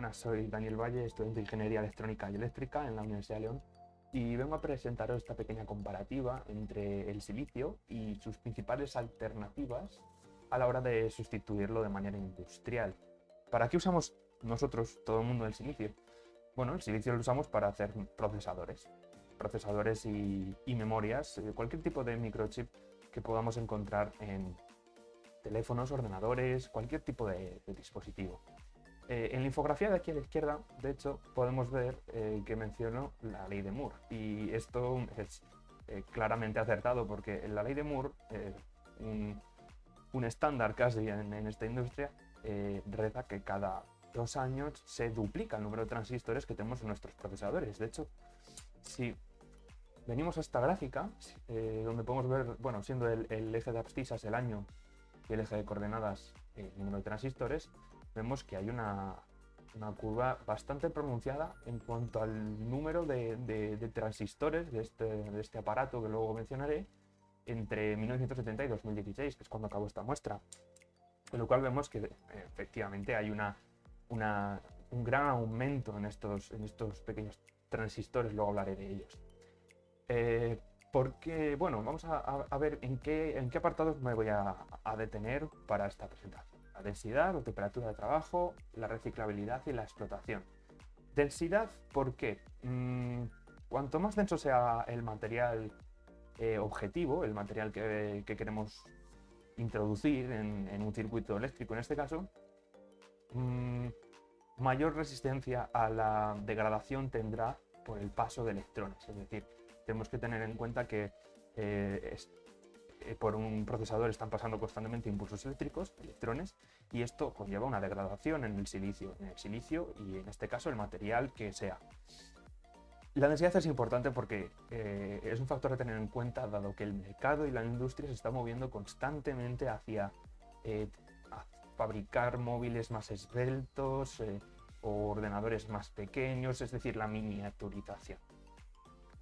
buenas, soy Daniel Valle, estudiante de Ingeniería Electrónica y Eléctrica en la Universidad de León y vengo a presentaros esta pequeña comparativa entre el silicio y sus principales alternativas a la hora de sustituirlo de manera industrial. ¿Para qué usamos nosotros, todo el mundo, el silicio? Bueno, el silicio lo usamos para hacer procesadores y memorias, cualquier tipo de microchip que podamos encontrar en teléfonos, ordenadores, cualquier tipo de dispositivo. En la infografía de aquí a la izquierda, de hecho, podemos ver que menciono la ley de Moore. Y esto es claramente acertado porque en la ley de Moore, un estándar casi en esta industria, reza que cada 2 años se duplica el número de transistores que tenemos en nuestros procesadores. De hecho, si venimos a esta gráfica, donde podemos ver, bueno, siendo el eje de abscisas el año y el eje de coordenadas el número de transistores, vemos que hay una curva bastante pronunciada en cuanto al número de transistores de este aparato que luego mencionaré entre 1970 y 2016, que es cuando acabó esta muestra. Con lo cual vemos que efectivamente hay un gran aumento en estos pequeños transistores, luego hablaré de ellos. Porque, bueno, vamos a ver en qué apartados me voy a detener para esta presentación. La densidad o temperatura de trabajo, la reciclabilidad y la explotación. Densidad, ¿por qué? Cuanto más denso sea el material objetivo, el material que queremos introducir en un circuito eléctrico en este caso, mayor resistencia a la degradación tendrá por el paso de electrones. Es decir, tenemos que tener en cuenta que por un procesador están pasando constantemente impulsos eléctricos, electrones, y esto conlleva una degradación en el silicio y en este caso el material que sea. La densidad es importante porque es un factor a tener en cuenta, dado que el mercado y la industria se está moviendo constantemente hacia a fabricar móviles más esbeltos o ordenadores más pequeños, es decir, la miniaturización.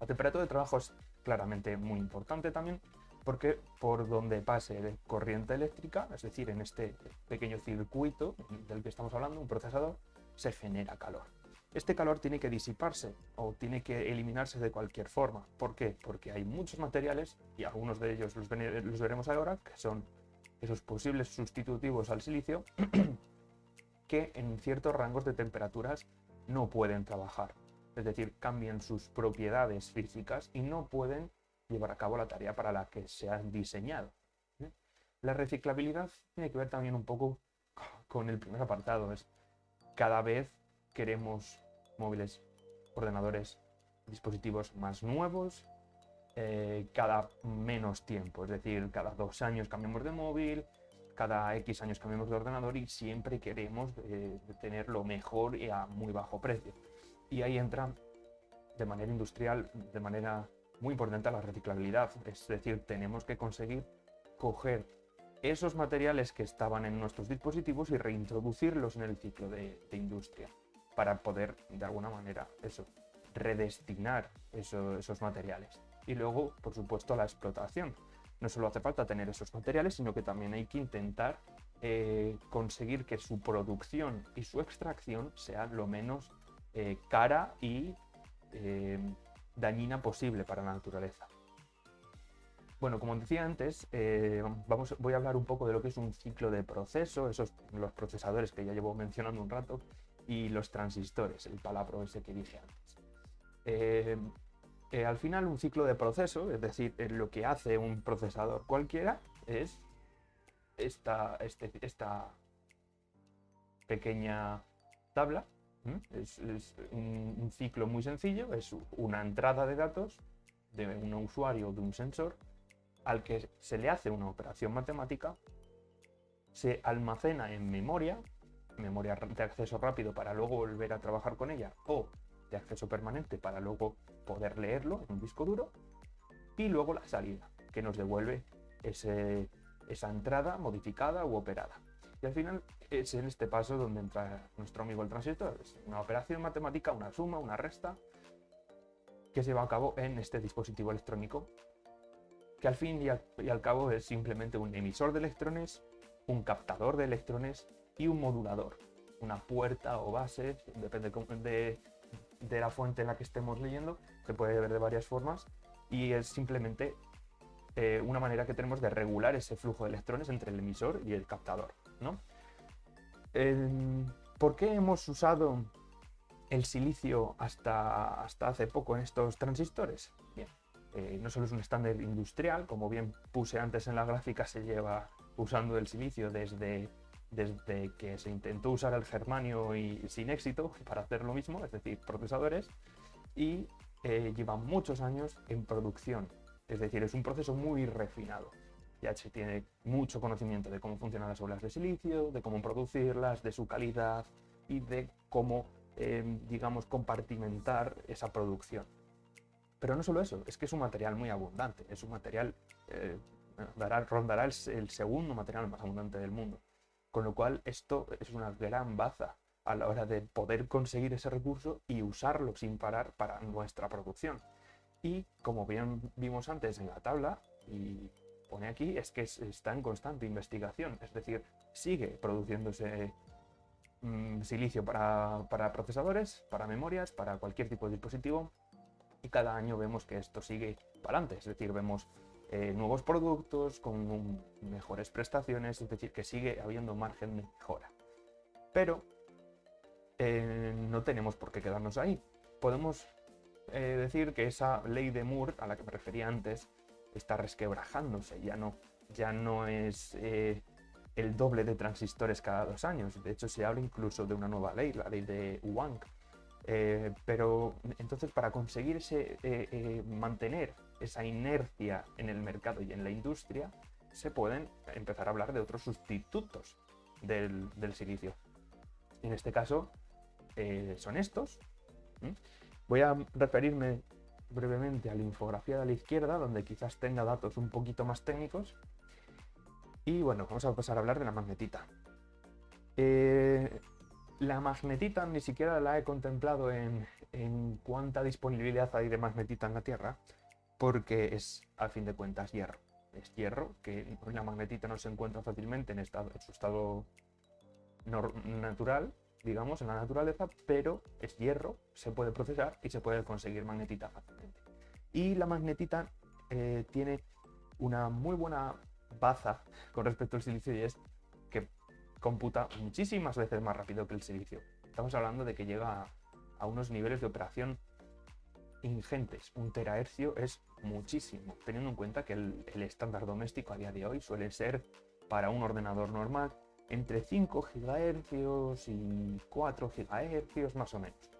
La temperatura de trabajo es claramente muy importante también, porque por donde pase de corriente eléctrica, es decir, en este pequeño circuito del que estamos hablando, un procesador, se genera calor. Este calor tiene que disiparse o tiene que eliminarse de cualquier forma. ¿Por qué? Porque hay muchos materiales, y algunos de ellos los veremos ahora, que son esos posibles sustitutivos al silicio, que en ciertos rangos de temperaturas no pueden trabajar. Es decir, cambian sus propiedades físicas y no pueden llevar a cabo la tarea para la que se han diseñado. La reciclabilidad tiene que ver también un poco con el primer apartado. Es cada vez queremos móviles, ordenadores, dispositivos más nuevos, cada menos tiempo. Es decir, cada 2 años cambiamos de móvil, cada X años cambiamos de ordenador y siempre queremos tener lo mejor y a muy bajo precio. Y ahí entra de manera industrial, de manera muy importante, la reciclabilidad. Es decir, tenemos que conseguir coger esos materiales que estaban en nuestros dispositivos y reintroducirlos en el ciclo de industria para poder, de alguna manera, redestinar esos materiales. Y luego, por supuesto, la explotación. No solo hace falta tener esos materiales, sino que también hay que intentar conseguir que su producción y su extracción sea lo menos cara y dañina posible para la naturaleza. Bueno, como decía antes, voy a hablar un poco de lo que es un ciclo de proceso, los procesadores que ya llevo mencionando un rato, y los transistores, el palabra ese que dije antes. Al final, un ciclo de proceso, es decir, lo que hace un procesador cualquiera, es esta pequeña tabla. Es un ciclo muy sencillo, es una entrada de datos de un usuario o de un sensor al que se le hace una operación matemática, se almacena en memoria de acceso rápido para luego volver a trabajar con ella, o de acceso permanente para luego poder leerlo en un disco duro, y luego la salida, que nos devuelve esa entrada modificada u operada. Y al final es en este paso donde entra nuestro amigo el transistor. Es una operación matemática, una suma, una resta, que se lleva a cabo en este dispositivo electrónico, que al fin y al cabo es simplemente un emisor de electrones, un captador de electrones y un modulador. una puerta o base, depende de la fuente en la que estemos leyendo, se puede ver de varias formas y es simplemente una manera que tenemos de regular ese flujo de electrones entre el emisor y el captador, ¿no? ¿Por qué hemos usado el silicio hasta hace poco en estos transistores? Bien, no solo es un estándar industrial, como bien puse antes en la gráfica, se lleva usando el silicio desde que se intentó usar el germanio y sin éxito para hacer lo mismo, es decir, procesadores, y lleva muchos años en producción, es decir, es un proceso muy refinado. Ya se tiene mucho conocimiento de cómo funcionan las bolas de silicio, de cómo producirlas, de su calidad y de cómo, digamos, compartimentar esa producción. Pero no solo eso, es que es un material muy abundante, es un material, rondará el segundo material más abundante del mundo. Con lo cual esto es una gran baza a la hora de poder conseguir ese recurso y usarlo sin parar para nuestra producción. Y como bien vimos antes en la tabla, y pone aquí, es que está en constante investigación, es decir, sigue produciéndose silicio para procesadores, para memorias, para cualquier tipo de dispositivo, y cada año vemos que esto sigue para adelante, es decir, vemos nuevos productos con mejores prestaciones, es decir, que sigue habiendo margen de mejora. Pero no tenemos por qué quedarnos ahí. Podemos decir que esa ley de Moore a la que me refería antes está resquebrajándose, ya no es el doble de transistores cada 2 años. De hecho, se habla incluso de una nueva ley, la ley de Wank. Pero entonces, para conseguir mantener esa inercia en el mercado y en la industria, se pueden empezar a hablar de otros sustitutos del silicio. En este caso son estos. Voy a referirme brevemente a la infografía de la izquierda, donde quizás tenga datos un poquito más técnicos. Y bueno, vamos a pasar a hablar de la magnetita. La magnetita ni siquiera la he contemplado en cuánta disponibilidad hay de magnetita en la Tierra, porque es, al fin de cuentas, hierro. Es hierro, que la magnetita no se encuentra fácilmente en su estado natural, digamos, en la naturaleza, pero es hierro, se puede procesar y se puede conseguir magnetita fácilmente. Y la magnetita tiene una muy buena baza con respecto al silicio, y es que computa muchísimas veces más rápido que el silicio. Estamos hablando de que llega a unos niveles de operación ingentes. 1 terahercio es muchísimo, teniendo en cuenta que el estándar doméstico a día de hoy suele ser, para un ordenador normal, entre 5 GHz y 4 GHz más o menos.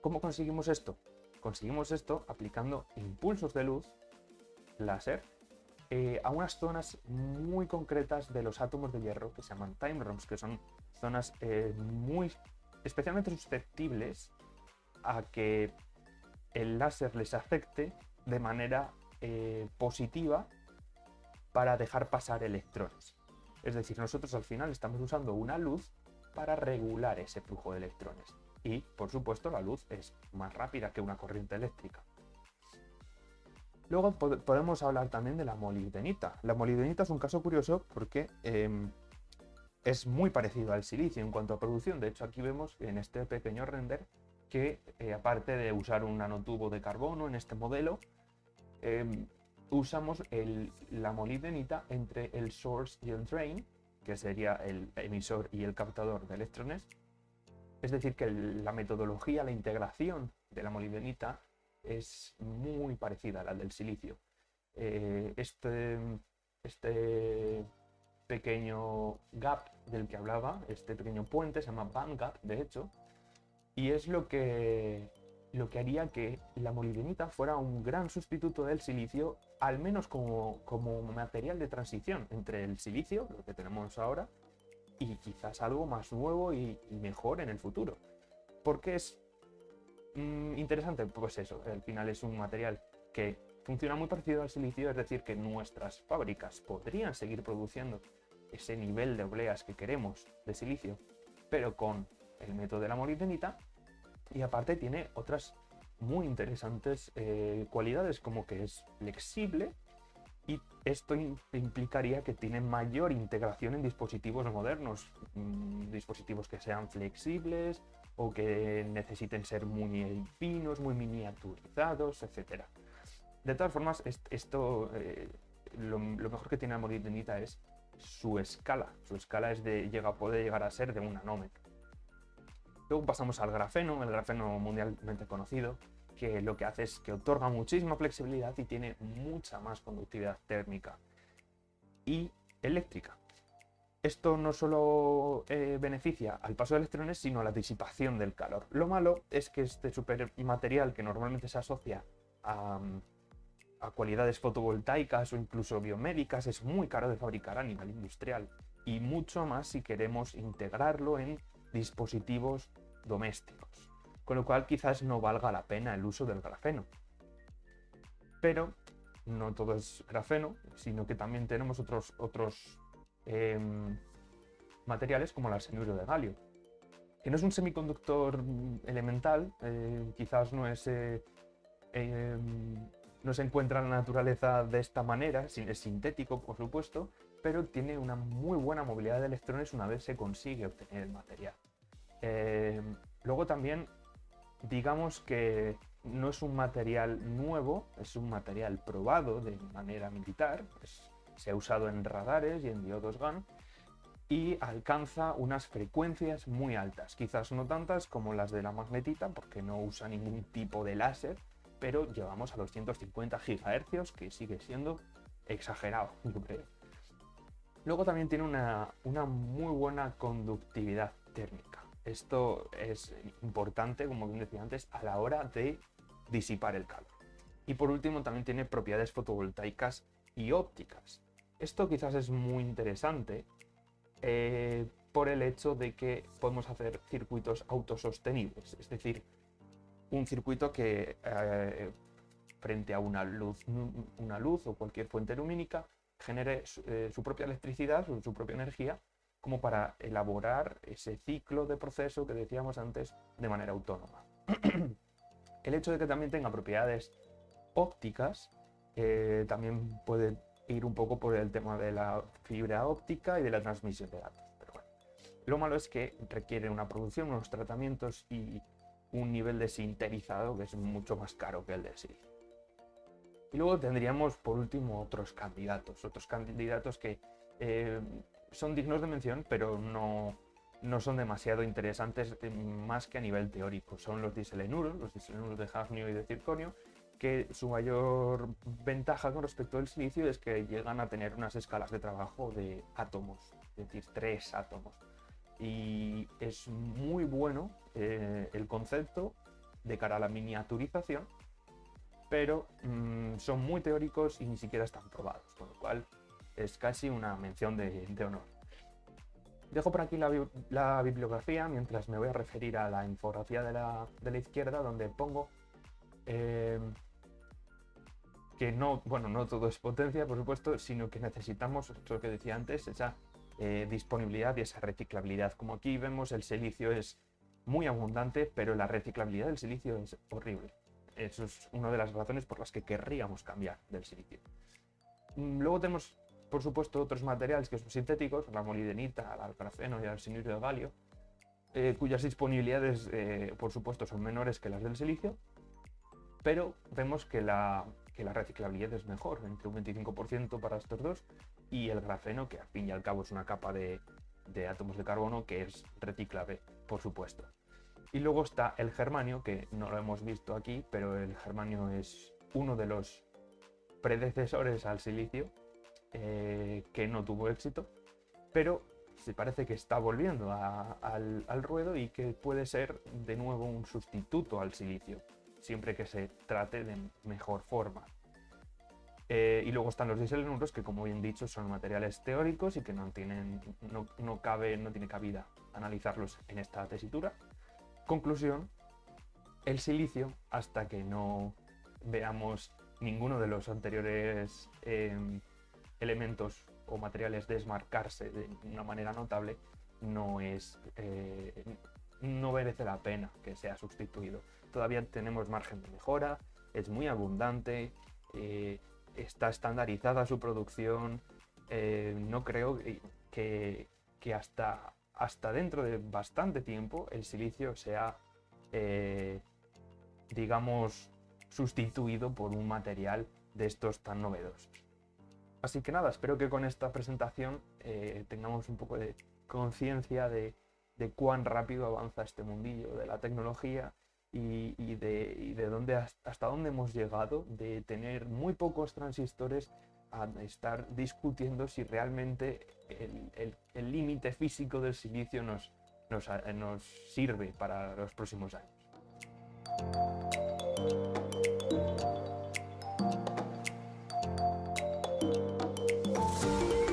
¿Cómo conseguimos esto? Conseguimos esto aplicando impulsos de luz láser a unas zonas muy concretas de los átomos de hierro que se llaman time rooms, que son zonas especialmente susceptibles a que el láser les afecte de manera positiva para dejar pasar electrones. Es decir, nosotros al final estamos usando una luz para regular ese flujo de electrones. Y, por supuesto, la luz es más rápida que una corriente eléctrica. Luego podemos hablar también de la molibdenita. La molibdenita es un caso curioso porque es muy parecido al silicio en cuanto a producción. De hecho, aquí vemos en este pequeño render que aparte de usar un nanotubo de carbono en este modelo, usamos la molibdenita entre el source y el drain, que sería el emisor y el captador de electrones. Es decir, que la metodología, la integración de la molibdenita es muy parecida a la del silicio. Este pequeño gap del que hablaba, este pequeño puente, se llama band gap, de hecho, y es lo que haría que la molibdenita fuera un gran sustituto del silicio, al menos como material de transición entre el silicio, lo que tenemos ahora, y quizás algo más nuevo y mejor en el futuro. ¿Por qué es interesante? Pues eso, al final es un material que funciona muy parecido al silicio, es decir, que nuestras fábricas podrían seguir produciendo ese nivel de obleas que queremos de silicio, pero con el método de la molibdenita, y aparte tiene otras muy interesantes cualidades, como que es flexible y esto implicaría que tiene mayor integración en dispositivos modernos, dispositivos que sean flexibles o que necesiten ser muy finos, muy miniaturizados, etc. De todas formas, esto, lo mejor que tiene la molibdenita es su escala. Su escala puede llegar a ser de 1 nanómetro. Luego pasamos al grafeno, el grafeno mundialmente conocido, que lo que hace es que otorga muchísima flexibilidad y tiene mucha más conductividad térmica y eléctrica. Esto no solo beneficia al paso de electrones, sino a la disipación del calor. Lo malo es que este supermaterial, que normalmente se asocia a cualidades fotovoltaicas o incluso biomédicas, es muy caro de fabricar a nivel industrial, y mucho más si queremos integrarlo en dispositivos domésticos, con lo cual quizás no valga la pena el uso del grafeno. Pero no todo es grafeno, sino que también tenemos otros materiales como el arsenuro de galio, que no es un semiconductor elemental, quizás no se encuentra en la naturaleza de esta manera, es sintético por supuesto, pero tiene una muy buena movilidad de electrones una vez se consigue obtener el material. Luego también, digamos que no es un material nuevo, es un material probado de manera militar, se ha usado en radares y en diodos GaN, y alcanza unas frecuencias muy altas, quizás no tantas como las de la magnetita, porque no usa ningún tipo de láser, pero llegamos a los 150 GHz, que sigue siendo exagerado, yo creo. Luego también tiene una muy buena conductividad térmica. Esto es importante, como bien decía antes, a la hora de disipar el calor. Y por último también tiene propiedades fotovoltaicas y ópticas. Esto quizás es muy interesante por el hecho de que podemos hacer circuitos autosostenibles, es decir, un circuito que frente a una luz o cualquier fuente lumínica genere su propia electricidad, su propia energía, como para elaborar ese ciclo de proceso que decíamos antes de manera autónoma. El hecho de que también tenga propiedades ópticas también puede ir un poco por el tema de la fibra óptica y de la transmisión de datos. Pero bueno, lo malo es que requiere una producción, unos tratamientos y un nivel de sinterizado que es mucho más caro que el del silicio. Y luego tendríamos por último otros candidatos que son dignos de mención, pero no son demasiado interesantes más que a nivel teórico. Son los diselenuros de hafnio y de circonio, que su mayor ventaja con respecto al silicio es que llegan a tener unas escalas de trabajo de átomos, es decir, 3 átomos. Y es muy bueno el concepto de cara a la miniaturización, pero son muy teóricos y ni siquiera están probados, con lo cual es casi una mención de honor. Dejo por aquí la bibliografía mientras me voy a referir a la infografía de la izquierda, donde pongo que no todo es potencia, por supuesto, sino que necesitamos, lo que decía antes, esa disponibilidad y esa reciclabilidad. Como aquí vemos, el silicio es muy abundante, pero la reciclabilidad del silicio es horrible. Eso es una de las razones por las que querríamos cambiar del silicio. Luego tenemos, por supuesto, otros materiales que son sintéticos, la molibdenita, el grafeno y el arsenuro de galio, cuyas disponibilidades, por supuesto, son menores que las del silicio, pero vemos que la reciclabilidad es mejor, entre un 25% para estos dos, y el grafeno, que al fin y al cabo es una capa de átomos de carbono que es reciclable, por supuesto. Y luego está el germanio, que no lo hemos visto aquí, pero el germanio es uno de los predecesores al silicio, que no tuvo éxito, pero se parece que está volviendo al ruedo y que puede ser de nuevo un sustituto al silicio, siempre que se trate de mejor forma. Y luego están los diselenuros, que como bien dicho son materiales teóricos y que no tiene cabida analizarlos en esta tesitura. Conclusión: el silicio, hasta que no veamos ninguno de los anteriores elementos o materiales desmarcarse de una manera notable, no merece la pena que sea sustituido. Todavía tenemos margen de mejora, es muy abundante, está estandarizada su producción. No creo que hasta dentro de bastante tiempo el silicio sea, digamos, sustituido por un material de estos tan novedosos. Así que nada, espero que con esta presentación tengamos un poco de conciencia de cuán rápido avanza este mundillo de la tecnología y de dónde, hasta dónde hemos llegado, de tener muy pocos transistores a estar discutiendo si realmente el límite físico del silicio nos sirve para los próximos años.